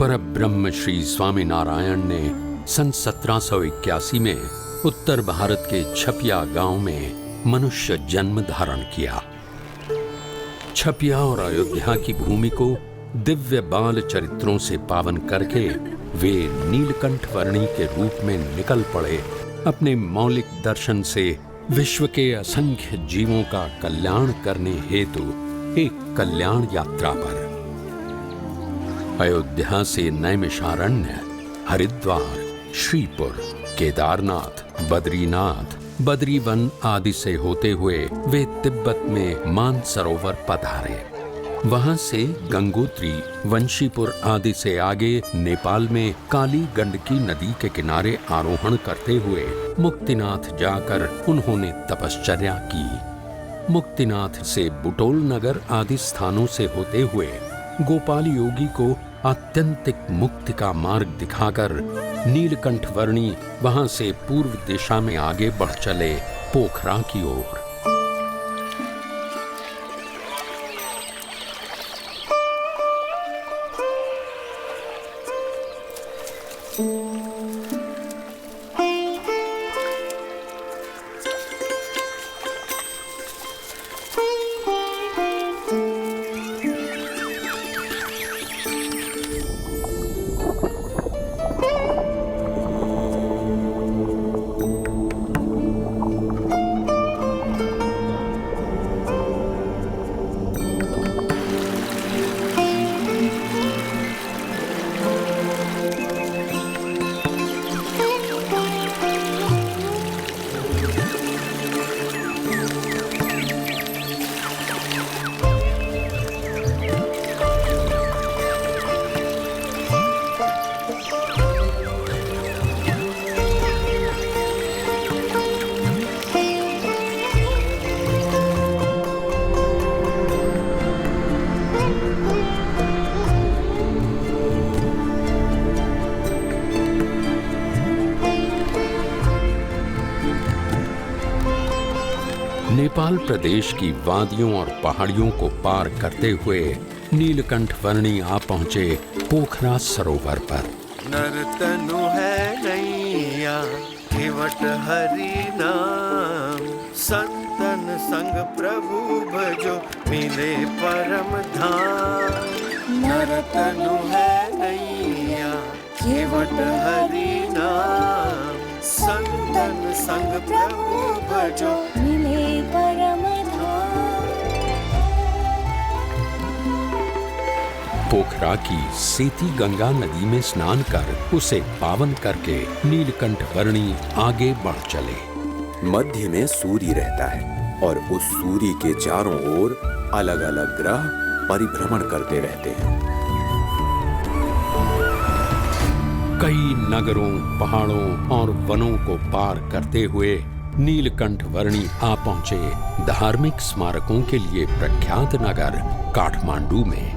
परब्रह्म श्री स्वामीनारायण ने सन 1781 में उत्तर भारत के छपिया गांव में मनुष्य जन्म धारण किया। छपिया और अयोध्या की भूमि को दिव्य बाल चरित्रों से पावन करके वे नीलकंठ वर्णी के रूप में निकल पड़े अपने मौलिक दर्शन से विश्व के असंख्य जीवों का कल्याण करने हेतु एक कल्याण यात्रा पर। अयोध्या से नैमिषारण्य, हरिद्वार, श्रीपुर, केदारनाथ, बद्रीनाथ, बद्रीवन आदि से होते हुए वे तिब्बत में मानसरोवर पधारे। वहां से गंगोत्री, वंशीपुर आदि से आगे नेपाल में काली गंडकी नदी के किनारे आरोहण करते हुए मुक्तिनाथ जाकर उन्होंने तपश्चर्या की। मुक्तिनाथ से बुटोल नगर आदि स्थानों से होते हुए गोपाल योगी को आत्यंतिक मुक्ति का मार्ग दिखाकर नीलकंठ वर्णी वहां से पूर्व दिशा में आगे बढ़ चले पोखरा की ओर। नेपाल प्रदेश की वादियों और पहाड़ियों को पार करते हुए नीलकंठ वर्णी आ पहुंचे पोखरा सरोवर पर। नरतनु है नैया केवट हरि नाम, संतन संग प्रभु भजो मिले परम धाम। नरतनु है नैया केवट हरि नाम, संतन संग प्रभु भजो मिले परम धाम। पोखरा की सेती गंगा नदी में स्नान कर उसे पावन करके नीलकंठ वर्णी आगे बढ़ चले। मध्य में सूर्य रहता है और उस सूर्य के चारों ओर अलग अलग ग्रह परिभ्रमण करते रहते हैं। कई नगरों, पहाड़ों और वनों को पार करते हुए नीलकंठ वर्णी आ पहुंचे धार्मिक स्मारकों के लिए प्रख्यात नगर काठमांडू में।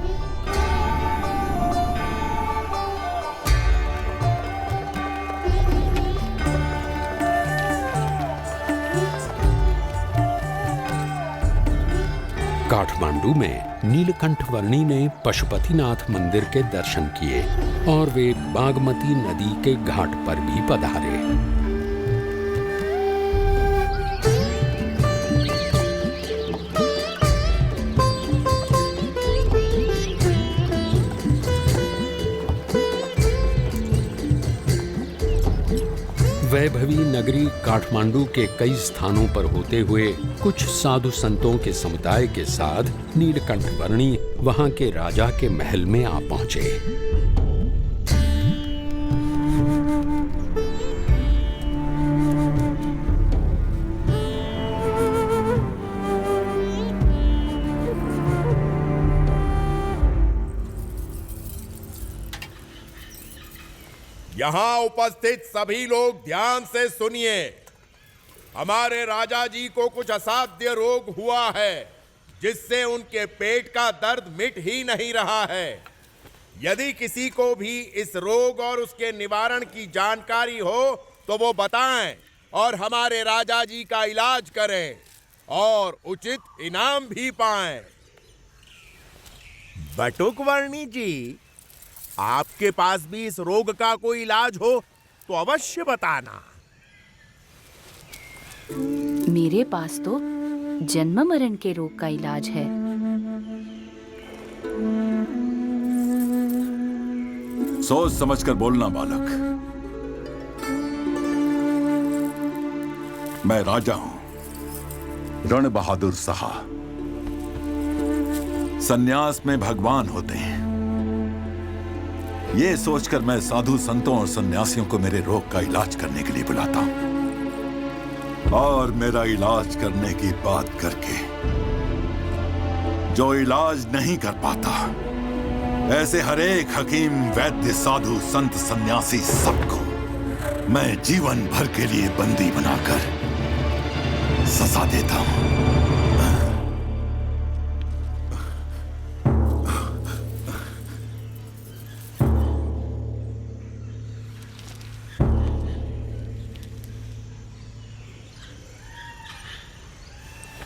काठमांडू में नीलकंठ वर्णी ने पशुपतिनाथ मंदिर के दर्शन किए और वे बागमती नदी के घाट पर भी पधारे। वैभवी नगरी काठमांडू के कई स्थानों पर होते हुए कुछ साधु संतों के समुदाय के साथ नीलकंठ वर्णी वहां के राजा के महल में आ पहुंचे। यहाँ उपस्थित सभी लोग ध्यान से सुनिए। हमारे राजा जी को कुछ असाध्य रोग हुआ है जिससे उनके पेट का दर्द मिट ही नहीं रहा है। यदि किसी को भी इस रोग और उसके निवारण की जानकारी हो तो वो बताएं और हमारे राजा जी का इलाज करें और उचित इनाम भी पाएं। बटुक वर्णी जी, आपके पास भी इस रोग का कोई इलाज हो तो अवश्य बताना। मेरे पास तो जन्म मरण के रोग का इलाज है। सोच समझकर बोलना बालक। मैं राजा हूं, रण बहादुर शाह। सन्यास में भगवान होते हैं। ये सोचकर मैं साधु संतों और सन्यासियों को मेरे रोग का इलाज करने के लिए बुलाता हूं, और मेरा इलाज करने की बात करके जो इलाज नहीं कर पाता, ऐसे हर एक हकीम, वैद्य, साधु, संत, सन्यासी सबको मैं जीवन भर के लिए बंदी बनाकर सजा देता हूं।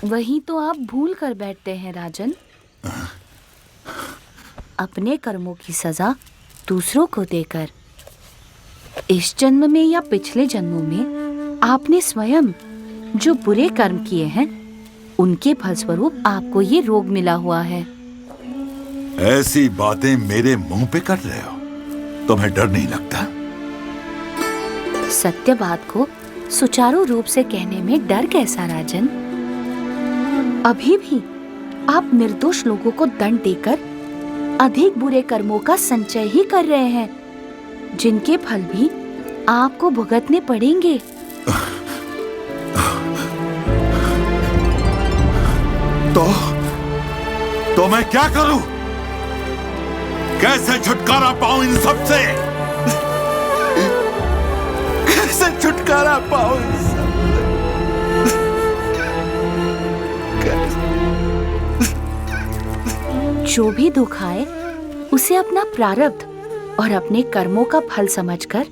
वही तो आप भूल कर बैठते हैं राजन। अपने कर्मों की सजा दूसरों को देकर, इस जन्म में या पिछले जन्मों में आपने स्वयं जो बुरे कर्म किए हैं, उनके फलस्वरूप आपको ये रोग मिला हुआ है। ऐसी बातें मेरे मुंह पे कर रहे हो, तुम्हें डर नहीं लगता? सत्य बात को सुचारू रूप से कहने में डर कैसा राजन? अभी भी आप निर्दोष लोगों को दंड देकर अधिक बुरे कर्मों का संचय ही कर रहे हैं, जिनके फल भी आपको भुगतने पड़ेंगे। तो मैं क्या करूं? कैसे छुटकारा पाऊं इन सब से? कैसे छुटकारा पाऊं इन सब? जो भी दुख आए उसे अपना प्रारब्ध और अपने कर्मों का फल समझकर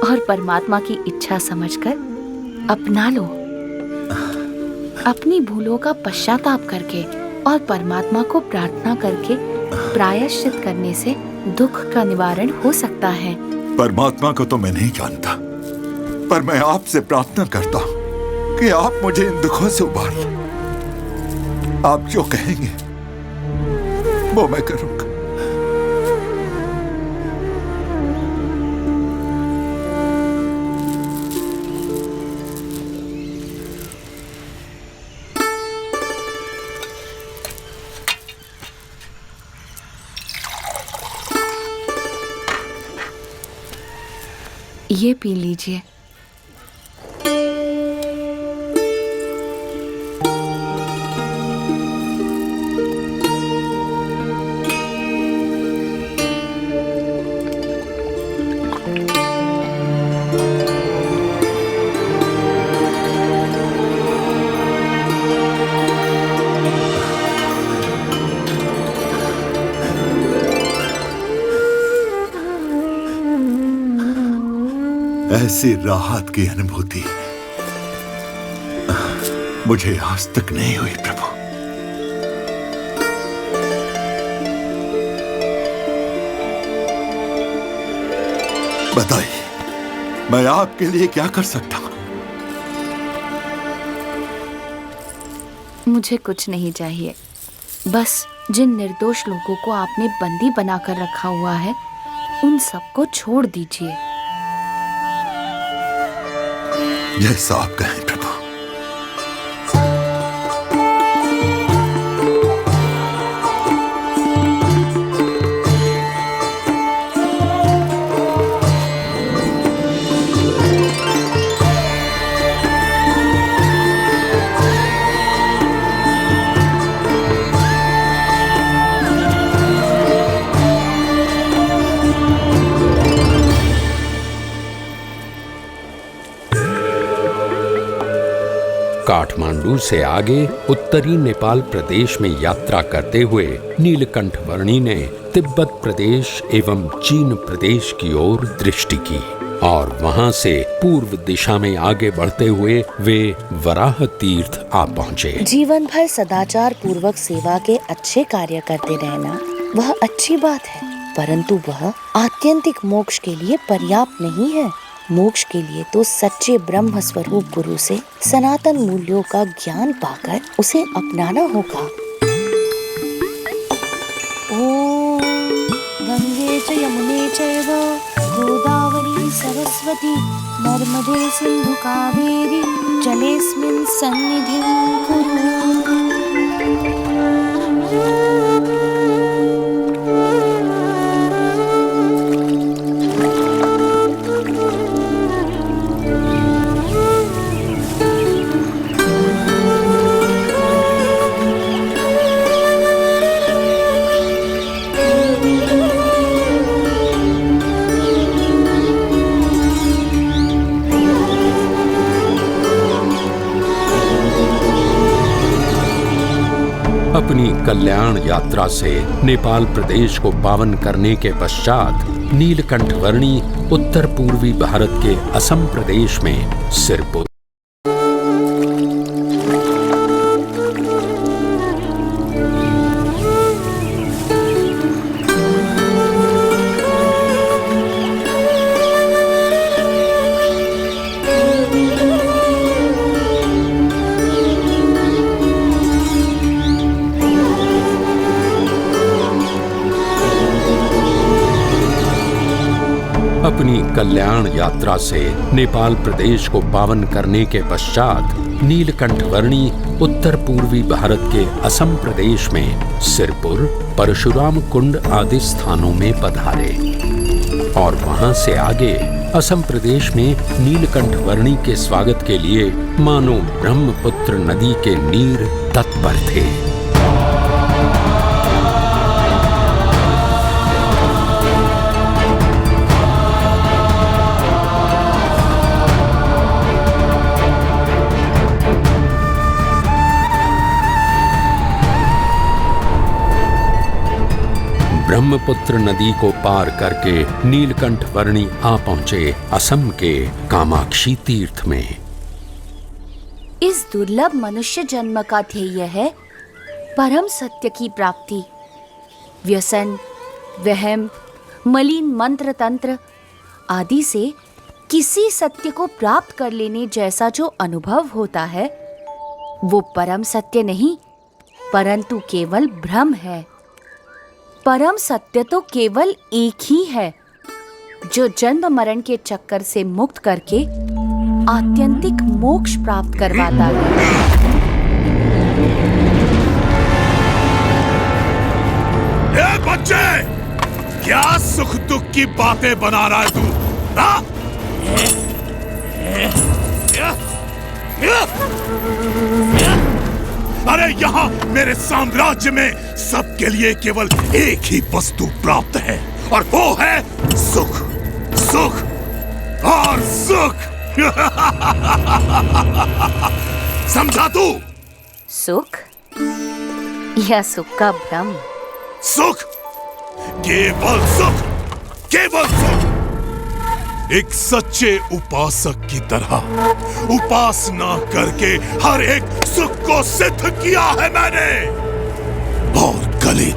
और परमात्मा की इच्छा समझकर अपना लो। अपनी भूलों का पश्चाताप करके और परमात्मा को प्रार्थना करके प्रायश्चित करने से दुख का निवारण हो सकता है। परमात्मा को तो मैं नहीं जानता, पर मैं आपसे प्रार्थना करता हूं कि आप मुझे इन दुखों से उबार लें। आप जो कहेंगे वो मैं करूंगा। ये पी लीजिए। ऐसी राहत की अनुभूति मुझे आज तक नहीं हुई प्रभु। बताइए, मैं आपके लिए क्या कर सकता हूं? मुझे कुछ नहीं चाहिए, बस जिन निर्दोष लोगों को आपने बंदी बनाकर रखा हुआ है, उन सबको छोड़ दीजिए। जैसा आप कहें प्रभु। काठमांडू से आगे उत्तरी नेपाल प्रदेश में यात्रा करते हुए नीलकंठ वर्णी ने तिब्बत प्रदेश एवं चीन प्रदेश की ओर दृष्टि की और वहां से पूर्व दिशा में आगे बढ़ते हुए वे वराह तीर्थ आ पहुंचे। जीवन भर सदाचार पूर्वक सेवा के अच्छे कार्य करते रहना वह अच्छी बात है, परंतु वह आत्यंतिक मोक्ष के लिए पर्याप्त नहीं है। मोक्ष के लिए तो सच्चे ब्रह्म स्वरूप गुरु से सनातन मूल्यों का ज्ञान पाकर उसे अपनाना होगा। ओम गंगे च यमुने चैव गोदावरी सरस्वती नर्मदे सिंधु कावेरी जलेस्मिन् सन्निधिं कुरु। अपनी कल्याण यात्रा से नेपाल प्रदेश को पावन करने के पश्चात नीलकंठ वर्णी उत्तर पूर्वी भारत के असम प्रदेश में सिरपुर अपनी कल्याण यात्रा से नेपाल प्रदेश को पावन करने के पश्चात नीलकंठ वर्णी उत्तर पूर्वी भारत के असम प्रदेश में सिरपुर, परशुराम कुंड आदि स्थानों में पधारे और वहां से आगे असम प्रदेश में नीलकंठ वर्णी के स्वागत के लिए मानो ब्रह्मपुत्र नदी के नीर तत्पर थे। ब्रह्मपुत्र नदी को पार करके नीलकंठ वर्णी आ पहुंचे असम के कामाक्षी तीर्थ में। इस दुर्लभ मनुष्य जन्म का ध्येय है परम सत्य की प्राप्ति। व्यसन, वहम, मलिन मंत्र तंत्र आदि से किसी सत्य को प्राप्त कर लेने जैसा जो अनुभव होता है वो परम सत्य नहीं परंतु केवल भ्रम है। परम सत्य तो केवल एक ही है जो जन्म मरण के चक्कर से मुक्त करके आत्यंतिक मोक्ष प्राप्त करवाता है। ए बच्चे, क्या सुख दुख की बातें बना रहा है तू? अरे यहाँ मेरे साम्राज्य में सबके लिए केवल एक ही वस्तु प्राप्त है और वो है सुख, सुख और सुख। समझा तू? सुख या सुख का भ्रम? सुख, केवल सुख, केवल सुख। एक सच्चे उपासक की तरह उपासना करके हर एक सुख को सिद्ध किया है मैंने और गले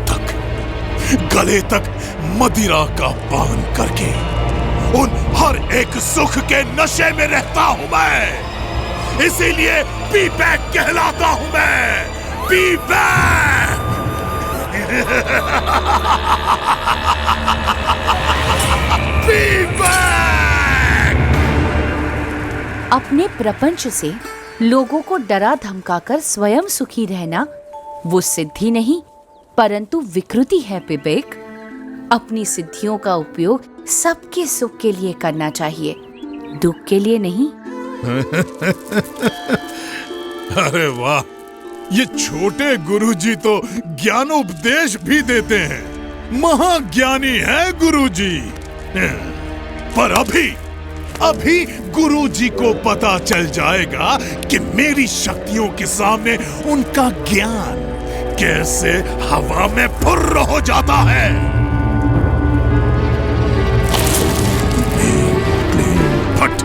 तक मदिरा का पान करके उन हर एक सुख के नशे में रहता हूं मैं। इसीलिए पी बैक कहलाता हूं मैं, पी बैक। P back. अपने प्रपंच से लोगों को डरा धमकाकर स्वयं सुखी रहना वो सिद्धि नहीं परंतु विकृति है विवेक। अपनी सिद्धियों का उपयोग सबके सुख के लिए करना चाहिए, दुख के लिए नहीं। अरे वाह, ये छोटे गुरुजी तो ज्ञानोपदेश भी देते हैं। महाज्ञानी है गुरुजी। पर अभी गुरुजी को पता चल जाएगा कि मेरी शक्तियों के सामने उनका ज्ञान कैसे हवा में फुर्र हो जाता है। फट।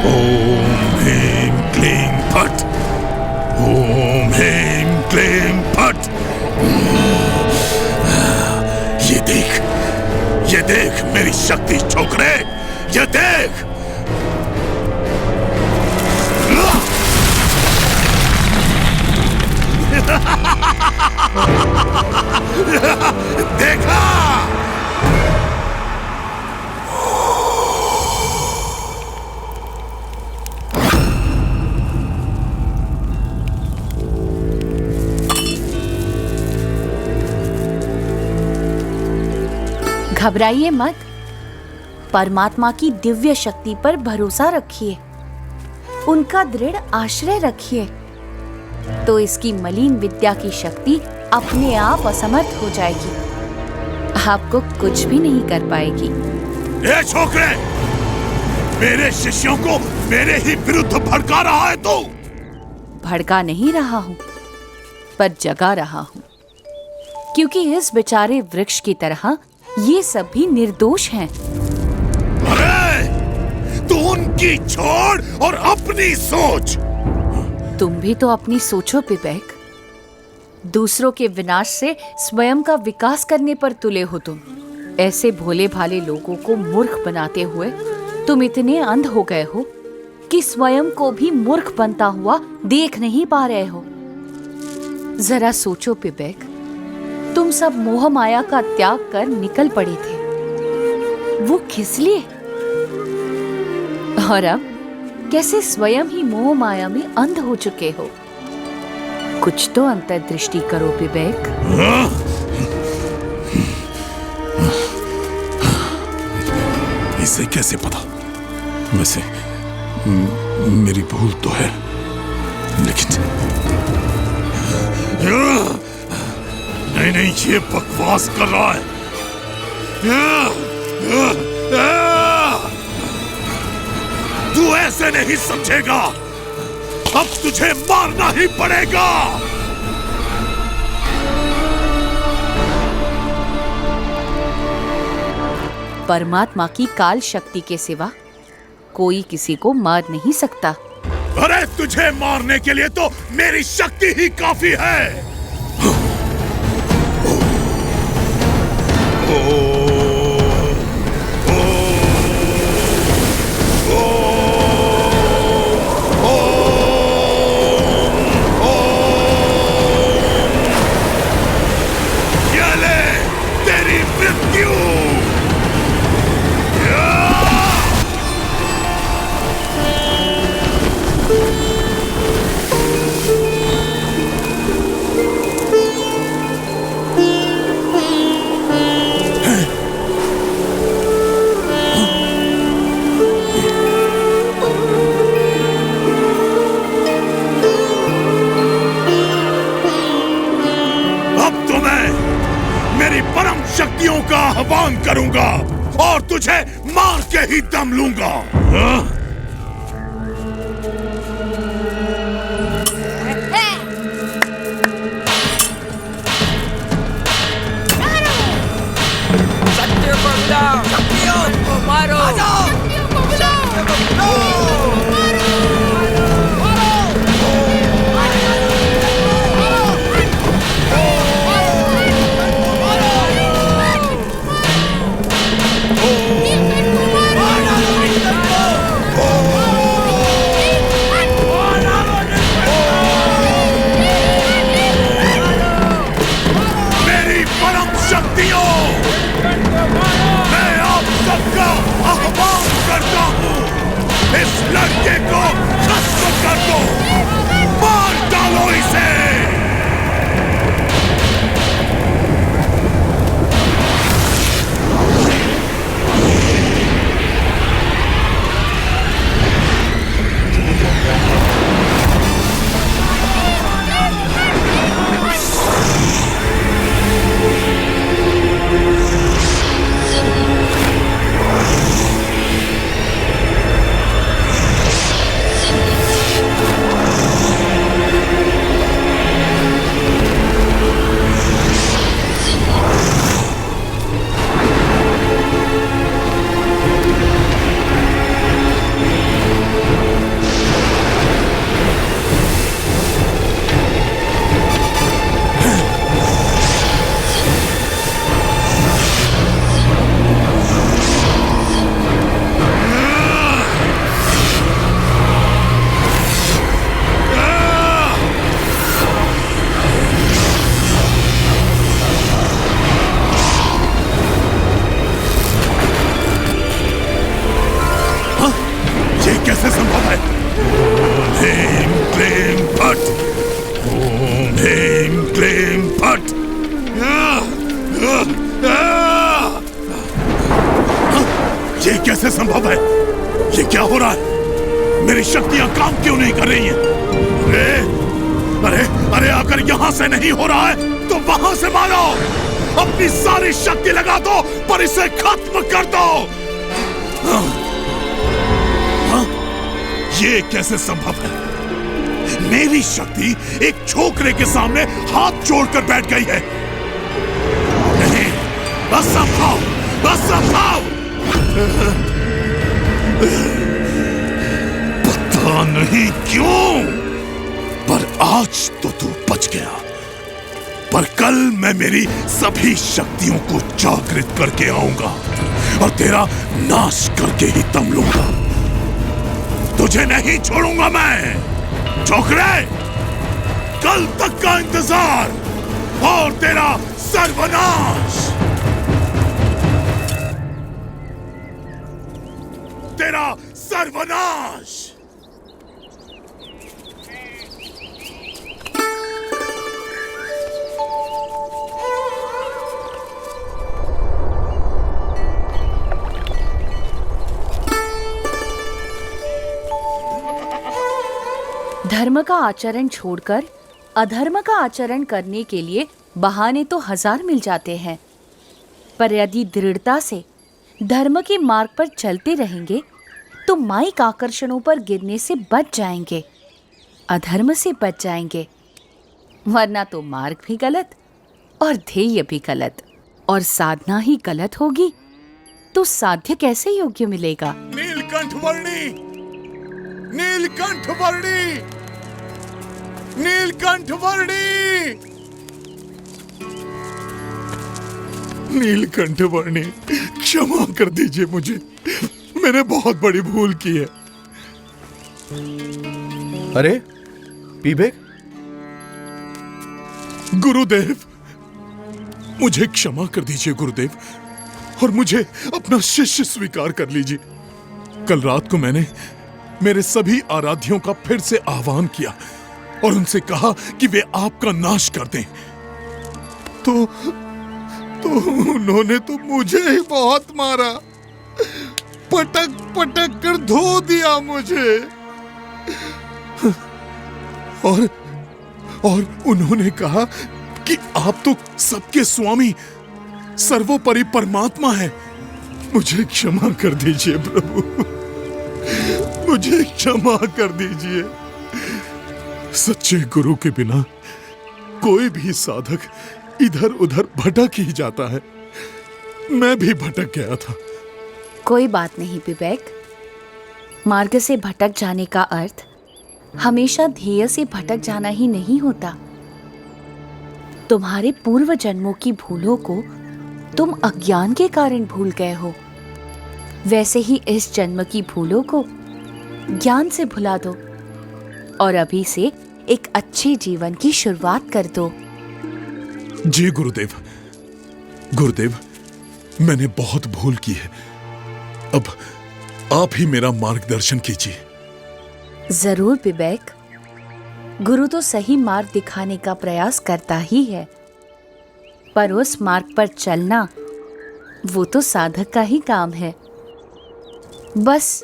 ओम ह्रीं क्लीं फट। ओम ह्रीं क्लीं फट। ये देख, ये देख मेरी शक्ति छोकरे, ये देख। देखा? घबराइए मत, परमात्मा की दिव्य शक्ति पर भरोसा रखिए, उनका दृढ़ आश्रय रखिए, तो इसकी मलिन विद्या की शक्ति अपने आप असमर्थ हो जाएगी, आपको कुछ भी नहीं कर पाएगी। ए छोकरे, मेरे शिष्यों को मेरे ही विरुद्ध भड़का रहा है तू? भड़का नहीं रहा हूं, पर जगा रहा हूं, क्योंकि इस बेचारे वृक्ष की तरह ये सब भी निर्दोष हैं। अरे, तू उनकी छोड़ और अपनी सोच। तुम भी तो अपनी सोचो पिबेक, दूसरों के विनाश से स्वयं का विकास करने पर तुले हो तुम। ऐसे भोले भाले लोगों को मूर्ख बनाते हुए तुम इतने अंध हो गए हो कि स्वयं को भी मूर्ख बनता हुआ देख नहीं पा रहे हो। जरा सोचो पिबेक, तुम सब मोह माया का त्याग कर निकल पड़े थे, वो किस लिए? और अब कैसे स्वयं ही मोह माया में अंध हो चुके हो? कुछ तो अंतर्दृष्टि करो पिबेक। इसे कैसे पता? वैसे मेरी भूल तो है, लेकिन नहीं, ये बकवास कर रहा है। तू ऐसे नहीं समझेगा, अब तुझे मारना ही पड़ेगा। परमात्मा की काल शक्ति के सिवा कोई किसी को मार नहीं सकता। अरे तुझे मारने के लिए तो मेरी शक्ति ही काफी है। ये ले तेरी मृत्यु। मेरी परम शक्तियों का आह्वान करूंगा और तुझे मार के ही दम लूंगा। सत्य को मिलाओ, शक्तियों को मारो, शक्तियों को मिलाओ। कैसे संभव है? ओम ह्रीं क्लीं फट, ओम ह्रीं क्लीं फट। ये कैसे संभव है? ये क्या हो रहा है? मेरी शक्तियां काम क्यों नहीं कर रही हैं? अरे अरे अगर यहां से नहीं हो रहा है तो वहां से मारो। अपनी सारी शक्ति लगा दो पर इसे खत्म कर दो। ये कैसे संभव है? मेरी शक्ति एक छोकरे के सामने हाथ जोड़कर बैठ गई है। नहीं, बस सब खाओ, बस सब खाओ। पता नहीं क्यों पर आज तो तू बच गया, पर कल मैं मेरी सभी शक्तियों को जागृत करके आऊंगा और तेरा नाश करके ही दम लूंगा। तुझे नहीं छोड़ूंगा मैं। छोकरे, कल तक का इंतजार और तेरा सर्वनाश। तेरा सर्वनाश। धर्म का आचरण छोड़कर अधर्म का आचरण करने के लिए बहाने तो 1000 मिल जाते हैं, पर यदि दृढ़ता से धर्म के मार्ग पर चलते रहेंगे तो माइक आकर्षणों पर गिरने से बच जाएंगे, अधर्म से बच जाएंगे। वरना तो मार्ग भी गलत और ध्येय भी गलत, और साधना ही गलत होगी तो साध्य कैसे योग्य मिलेगा? नीलकंठ वर्णी, नीलकंठ वर्णी, नीलकंठ वर्णी, नीलकंठ वर्णी, क्षमा कर दीजिए मुझे, मैंने बहुत बड़ी भूल की है। अरे पीबेक, गुरुदेव, मुझे क्षमा कर दीजिए गुरुदेव, और मुझे अपना शिष्य स्वीकार कर लीजिए। कल रात को मैंने मेरे सभी आराध्यों का फिर से आह्वान किया और उनसे कहा कि वे आपका नाश कर दें, तो उन्होंने तो मुझे ही बहुत मारा, पटक पटक कर धो दिया मुझे। और उन्होंने कहा कि आप तो सबके स्वामी, सर्वोपरि परमात्मा है। मुझे क्षमा कर दीजिए प्रभु, मुझे क्षमा कर दीजिए। सच्चे गुरु के बिना कोई भी साधक इधर उधर भटक ही जाता है। मैं भी भटक गया था। कोई बात नहीं विवेक, मार्ग से भटक जाने का अर्थ हमेशा ध्येय से भटक जाना ही नहीं होता। तुम्हारे पूर्व जन्मों की भूलों को तुम अज्ञान के कारण भूल गए हो, वैसे ही इस जन्म की भूलों को ज्ञान से भुला दो और अभी से एक अच्छे जीवन की शुरुआत कर दो। जी गुरुदेव, गुरुदेव, मैंने बहुत भूल की है। अब आप ही मेरा मार्गदर्शन कीजिए। जरूर विवेक, गुरु तो सही मार्ग दिखाने का प्रयास करता ही है, पर उस मार्ग पर चलना वो तो साधक का ही काम है। बस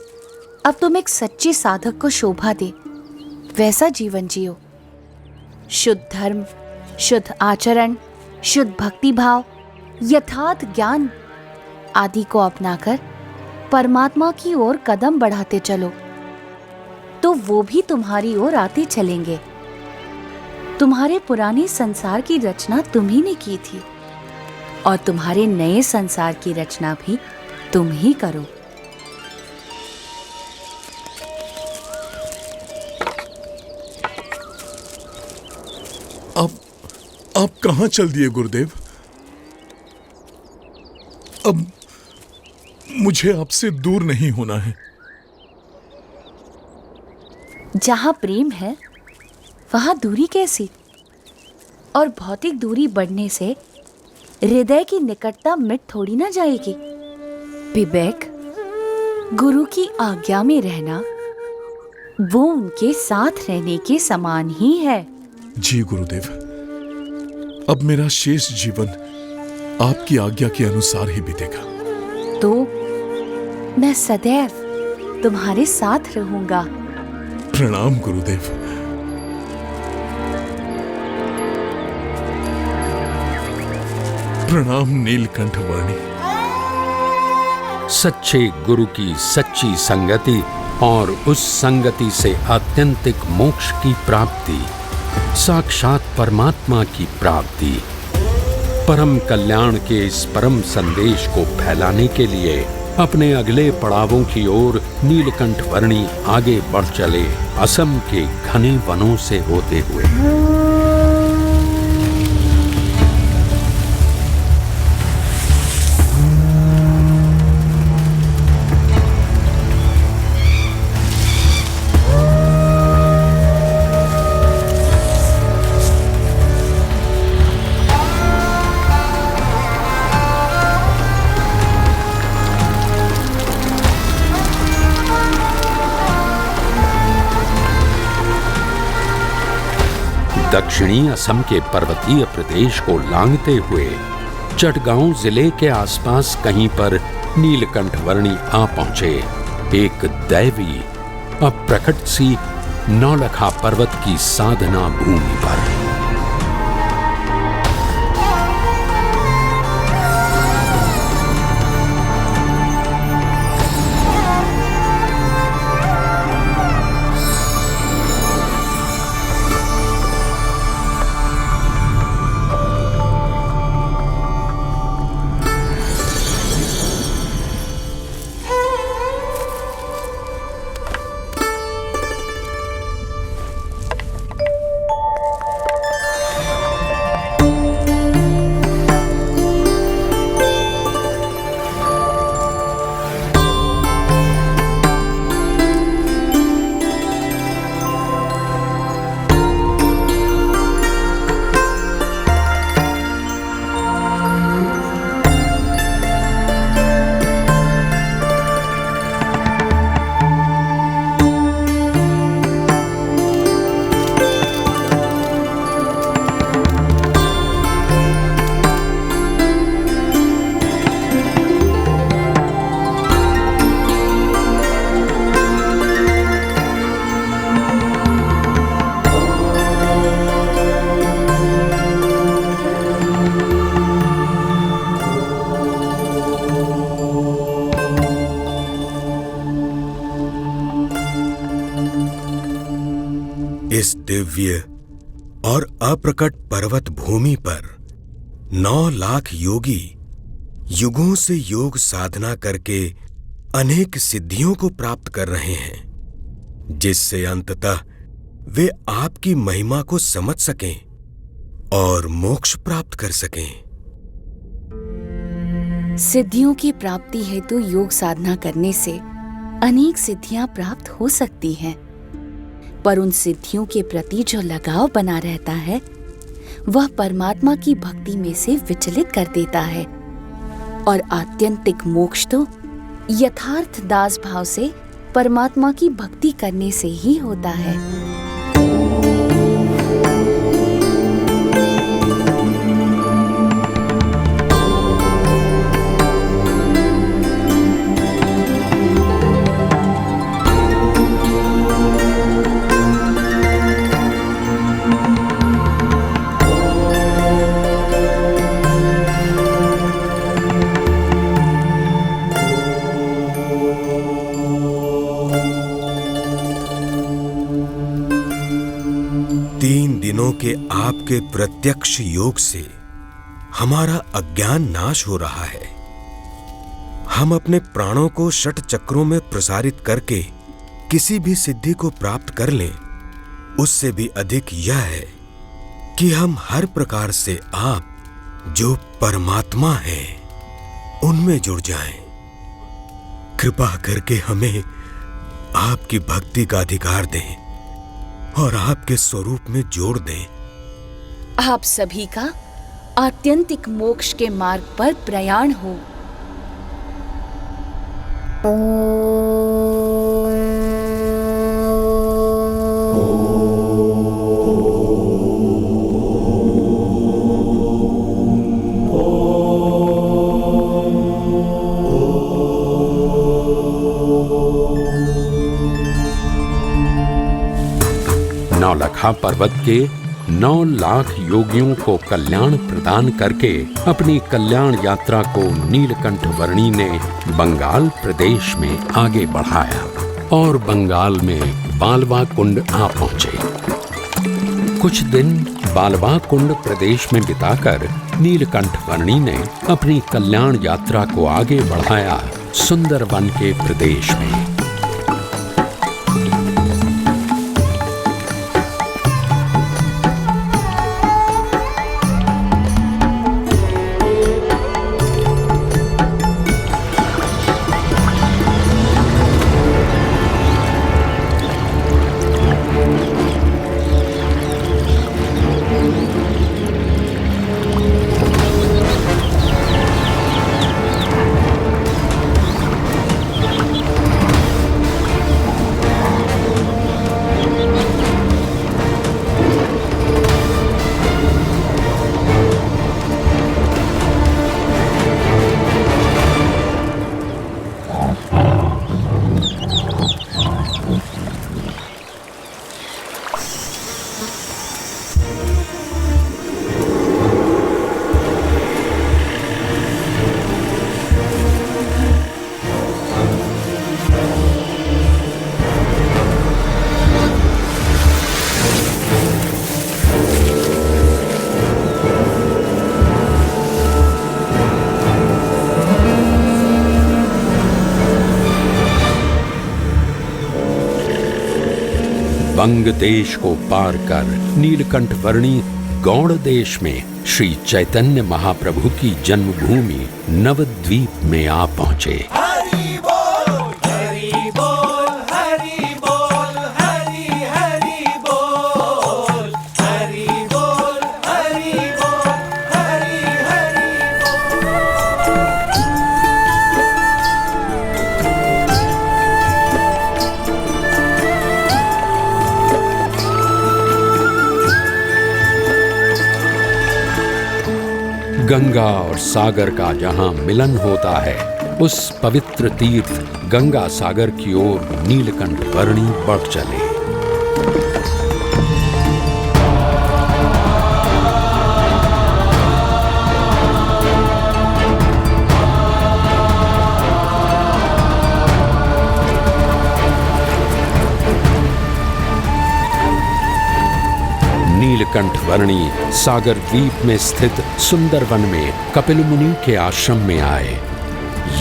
अब तुम एक सच्चे साधक को शोभा दे वैसा जीवन जियो। शुद्ध धर्म, शुद्ध आचरण, शुद्ध भक्ति भाव, यथार्थ ज्ञान आदि को अपनाकर परमात्मा की ओर कदम बढ़ाते चलो, तो वो भी तुम्हारी ओर आते चलेंगे। तुम्हारे पुराने संसार की रचना तुम ही ने की थी और तुम्हारे नए संसार की रचना भी तुम ही करो। आप कहां चल दिए गुरुदेव? अब मुझे आपसे दूर नहीं होना है। जहां प्रेम है वहां दूरी कैसी? और भौतिक दूरी बढ़ने से हृदय की निकटता मिट थोड़ी ना जाएगी। विवेक, गुरु की आज्ञा में रहना वो उनके साथ रहने के समान ही है। जी गुरुदेव, अब मेरा शेष जीवन आपकी आज्ञा के अनुसार ही बीतेगा। तो मैं सदैव तुम्हारे साथ रहूंगा। प्रणाम गुरुदेव। प्रणाम नीलकंठ वर्णी। सच्चे गुरु की सच्ची संगति और उस संगति से आत्यंतिक मोक्ष की प्राप्ति, साक्षात परमात्मा की प्राप्ति, परम कल्याण के इस परम संदेश को फैलाने के लिए अपने अगले पड़ावों की ओर नीलकंठ वर्णी आगे बढ़ चले, असम के घने वनों से होते हुए। दक्षिणी असम के पर्वतीय प्रदेश को लांघते हुए चटगांव जिले के आसपास कहीं पर नीलकंठ वर्णी आ पहुंचे, एक दैवी अप्रकट सी नौलखा पर्वत की साधना भूमि पर। इस दिव्य और अप्रकट पर्वत भूमि पर 9 लाख योगी युगों से योग साधना करके अनेक सिद्धियों को प्राप्त कर रहे हैं, जिससे अंततः वे आपकी महिमा को समझ सकें और मोक्ष प्राप्त कर सकें। सिद्धियों की प्राप्ति हेतु योग साधना करने से अनेक सिद्धियां प्राप्त हो सकती हैं, पर उन सिद्धियों के प्रति जो लगाव बना रहता है वह परमात्मा की भक्ति में से विचलित कर देता है, और आत्यंतिक मोक्ष तो यथार्थ दास भाव से परमात्मा की भक्ति करने से ही होता है। के आपके प्रत्यक्ष योग से हमारा अज्ञान नाश हो रहा है। हम अपने प्राणों को 6 चक्रों में प्रसारित करके किसी भी सिद्धि को प्राप्त कर लें, उससे भी अधिक यह है कि हम हर प्रकार से आप जो परमात्मा हैं उनमें जुड़ जाएं। कृपा करके हमें आपकी भक्ति का अधिकार दें और आपके स्वरूप में जोड़ दें। आप सभी का आत्यंतिक मोक्ष के मार्ग पर प्रयाण हो। नौलखा पर्वत के 9 लाख योगियों को कल्याण प्रदान करके अपनी कल्याण यात्रा को नीलकंठ वर्णी ने बंगाल प्रदेश में आगे बढ़ाया और बंगाल में बालवा कुंड आ पहुंचे। कुछ दिन बालवा कुंड प्रदेश में बिताकर नीलकंठ वर्णी ने अपनी कल्याण यात्रा को आगे बढ़ाया सुंदरवन के प्रदेश में। बंग देश को पार कर नीलकंठ वर्णी गौड़ देश में श्री चैतन्य महाप्रभु की जन्मभूमि नवद्वीप में आ पहुंचे। गंगा और सागर का जहां मिलन होता है, उस पवित्र तीर्थ गंगा सागर की ओर नीलकंठ वर्णी बढ़ चले। नीलकंठ वर्णी सागर द्वीप में स्थित सुंदरवन में कपिल मुनि के आश्रम में आए।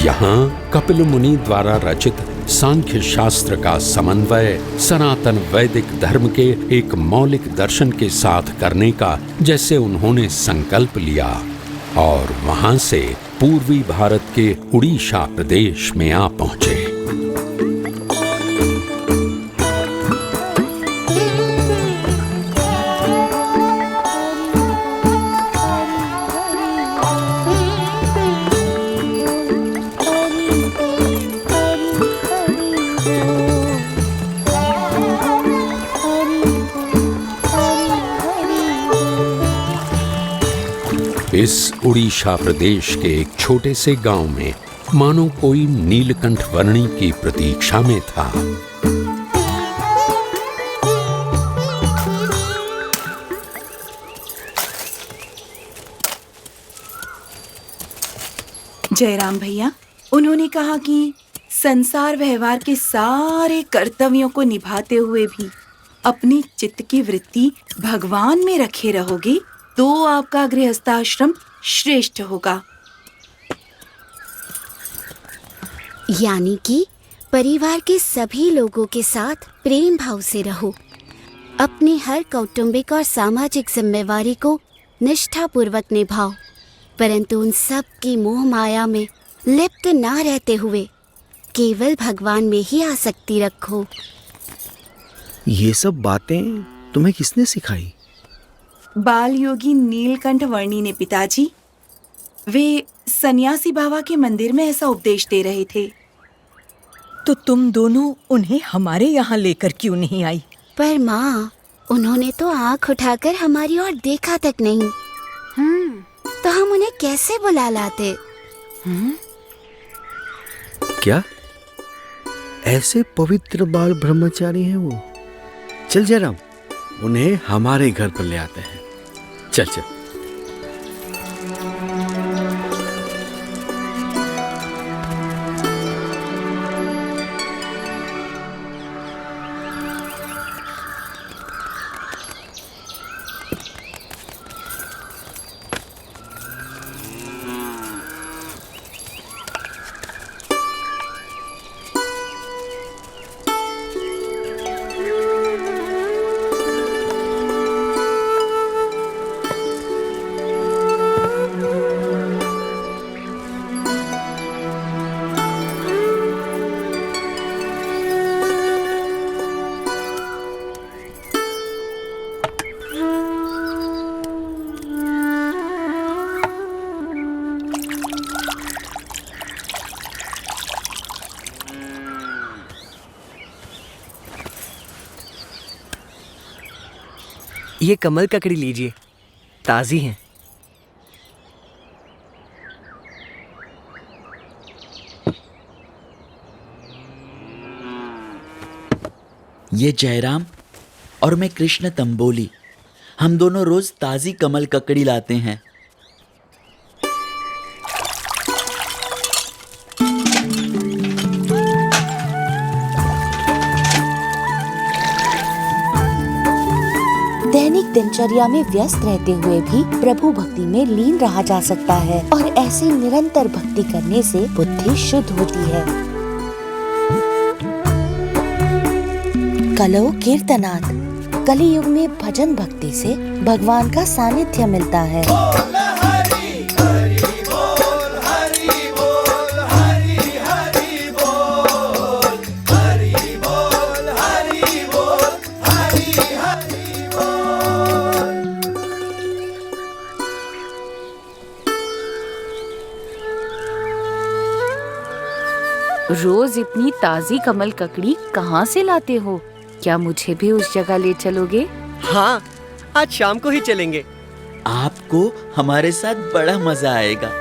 यहाँ कपिल मुनि द्वारा रचित सांख्य शास्त्र का समन्वय सनातन वैदिक धर्म के एक मौलिक दर्शन के साथ करने का जैसे उन्होंने संकल्प लिया और वहां से पूर्वी भारत के उड़ीसा प्रदेश में आ पहुंचे। इस उड़ीसा प्रदेश के एक छोटे से गांव में मानो कोई नीलकंठ वर्णी की प्रतीक्षा में था। जयराम भैया, उन्होंने कहा कि संसार व्यवहार के सारे कर्तव्यों को निभाते हुए भी अपनी चित्त की वृत्ति भगवान में रखे रहोगे तो आपका गृहस्थाश्रम श्रेष्ठ होगा। यानी कि परिवार के सभी लोगों के साथ प्रेम भाव से रहो, अपनी हर कौटुंबिक और सामाजिक जिम्मेवारी को निष्ठापूर्वक निभाओ, परंतु उन सब की मोह माया में लिप्त ना रहते हुए केवल भगवान में ही आसक्ति रखो। ये सब बातें तुम्हें किसने सिखाई? बाल योगी नीलकंठ वर्णी ने पिताजी। वे सन्यासी बाबा के मंदिर में ऐसा उपदेश दे रहे थे। तो तुम दोनों उन्हें हमारे यहाँ लेकर क्यों नहीं आई? पर माँ, उन्होंने तो आँख उठाकर हमारी ओर देखा तक नहीं। तो हम उन्हें कैसे बुला लाते? क्या ऐसे पवित्र बाल ब्रह्मचारी हैं वो? चल जयराम, उन्हें हमारे घर पर ले आते हैं। चल चल। ये कमल ककड़ी लीजिए, ताजी हैं। ये जयराम और मैं कृष्ण तंबोली, हम दोनों रोज ताजी कमल ककड़ी लाते हैं। दैनिक दिनचर्या में व्यस्त रहते हुए भी प्रभु भक्ति में लीन रहा जा सकता है और ऐसे निरंतर भक्ति करने से बुद्धि शुद्ध होती है। कलो कीर्तनात्, कली युग में भजन भक्ति से भगवान का सानिध्य मिलता है। रोज इतनी ताजी कमल ककड़ी कहाँ से लाते हो? क्या मुझे भी उस जगह ले चलोगे? हाँ, आज शाम को ही चलेंगे। आपको हमारे साथ बड़ा मजा आएगा।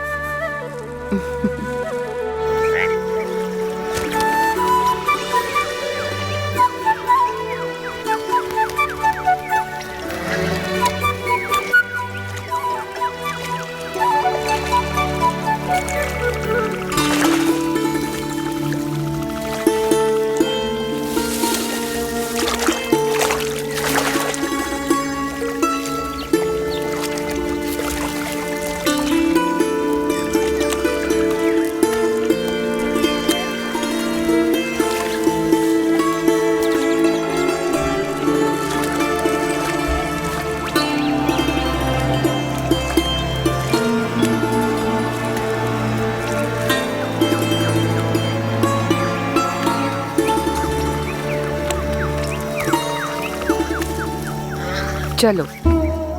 चलो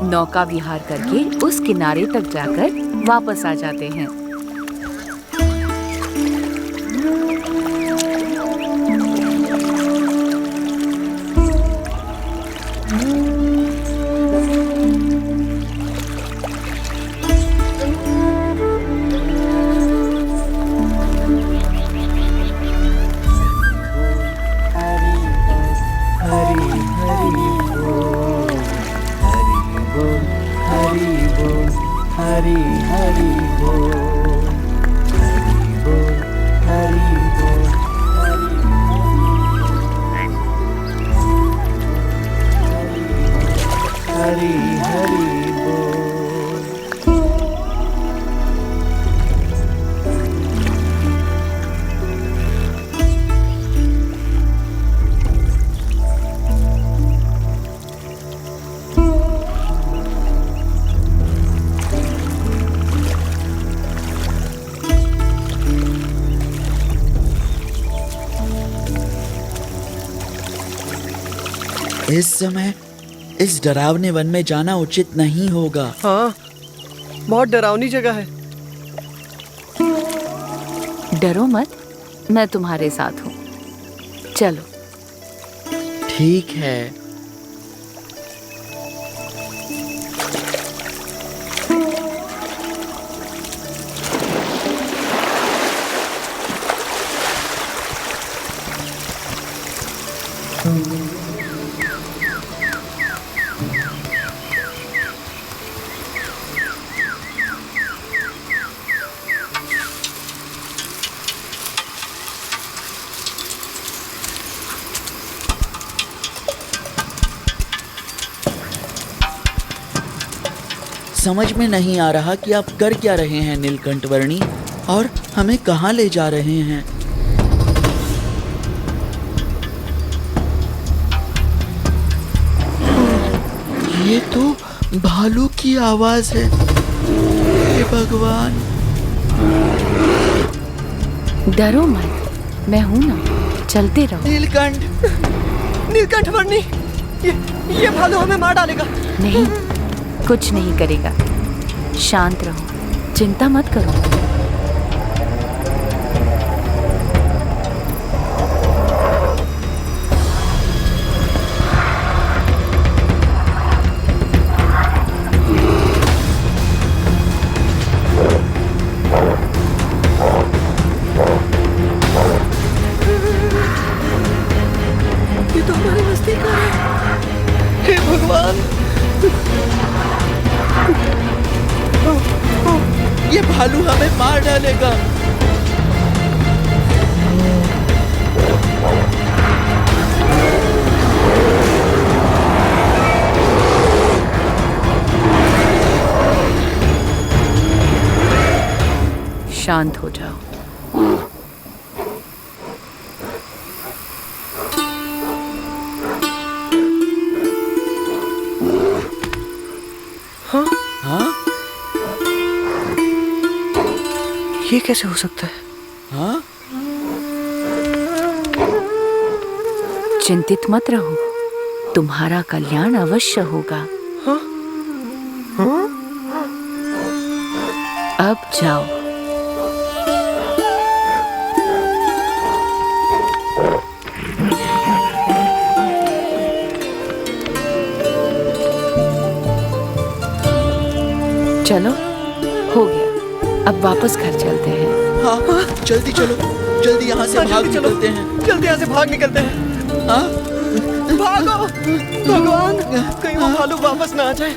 नौका विहार करके उस किनारे तक जाकर वापस आ जाते हैं। इस समय इस डरावने वन में जाना उचित नहीं होगा। हाँ, बहुत डरावनी जगह है। डरो मत, मैं तुम्हारे साथ हूँ। चलो। ठीक है। समझ में नहीं आ रहा कि आप कर क्या रहे हैं नीलकंठवर्णी, और हमें कहाँ ले जा रहे हैं। ये तो भालू की आवाज है। हे भगवान। डरो मत, मैं हूं ना, चलते रहो। नीलकंठवर्णी, ये भालू हमें मार डालेगा। नहीं, कुछ नहीं करेगा। शांत रहो, चिंता मत करो। ये तो हमारी मस्ती कर रहा है। हे भगवान, ये भालू हमें मार डालेगा। शांत हो जाओ। हाँ? हाँ? ये कैसे हो सकता है? हाँ? चिंतित मत रहो, तुम्हारा कल्याण अवश्य होगा। हाँ? हाँ? अब जाओ। चलो, हो गया। अब वापस घर चलते हैं। हाँ, जल्दी चलो, जल्दी यहाँ से भाग निकलते हैं। जल्दी यहाँ से भाग निकलते हैं। हाँ? भागो, भगवान, कहीं वो भालू वापस ना आ जाए।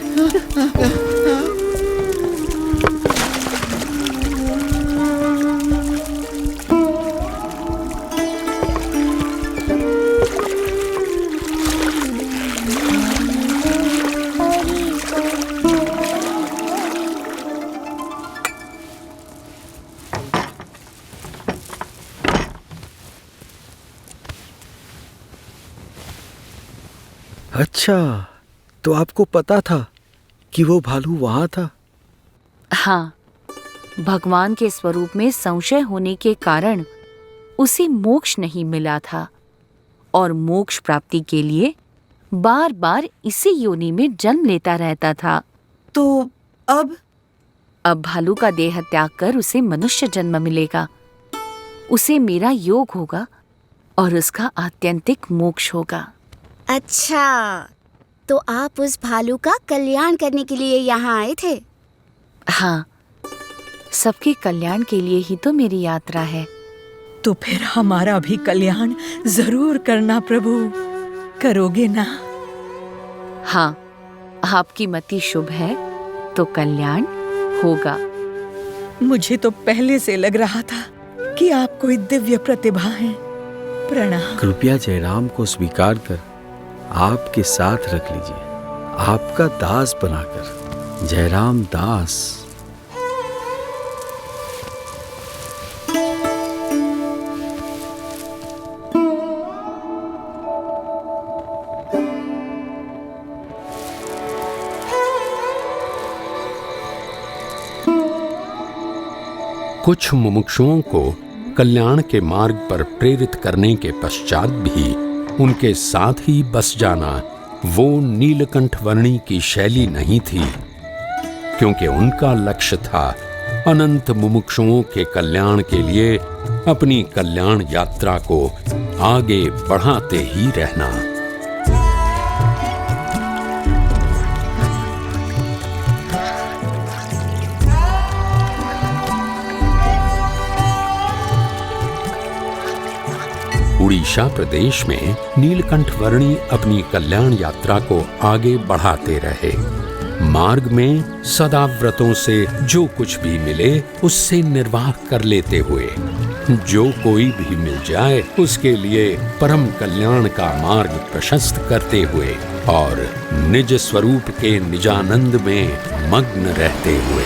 अच्छा, तो आपको पता था कि वो भालू वहां था? हाँ, भगवान के स्वरूप में संशय होने के कारण उसे मोक्ष नहीं मिला था, और मोक्ष प्राप्ति के लिए बार बार इसी योनि में जन्म लेता रहता था। तो अब भालू का देह त्याग कर उसे मनुष्य जन्म मिलेगा। उसे मेरा योग होगा और उसका आत्यंतिक मोक्ष होगा। अच्छा, तो आप उस भालू का कल्याण करने के लिए यहाँ आए थे? हाँ, सबके कल्याण के लिए ही तो मेरी यात्रा है। तो फिर हमारा भी कल्याण जरूर करना प्रभु, करोगे ना? हाँ, आपकी मति शुभ है तो कल्याण होगा। मुझे तो पहले से लग रहा था कि आप कोई दिव्य प्रतिभा हैं। प्रणाम। कृपया जयराम को स्वीकार कर आपके साथ रख लीजिए, आपका दास बनाकर। जयराम दास। कुछ मुमुक्षुओं को कल्याण के मार्ग पर प्रेरित करने के पश्चात भी उनके साथ ही बस जाना वो नीलकंठवर्णी की शैली नहीं थी, क्योंकि उनका लक्ष्य था अनंत मुमुक्षुओं के कल्याण के लिए अपनी कल्याण यात्रा को आगे बढ़ाते ही रहना। उड़ीसा प्रदेश में नीलकंठवर्णी अपनी कल्याण यात्रा को आगे बढ़ाते रहे। मार्ग में सदा व्रतों से जो कुछ भी मिले उससे निर्वाह कर लेते हुए, जो कोई भी मिल जाए उसके लिए परम कल्याण का मार्ग प्रशस्त करते हुए और निज स्वरूप के निजानंद में मग्न रहते हुए।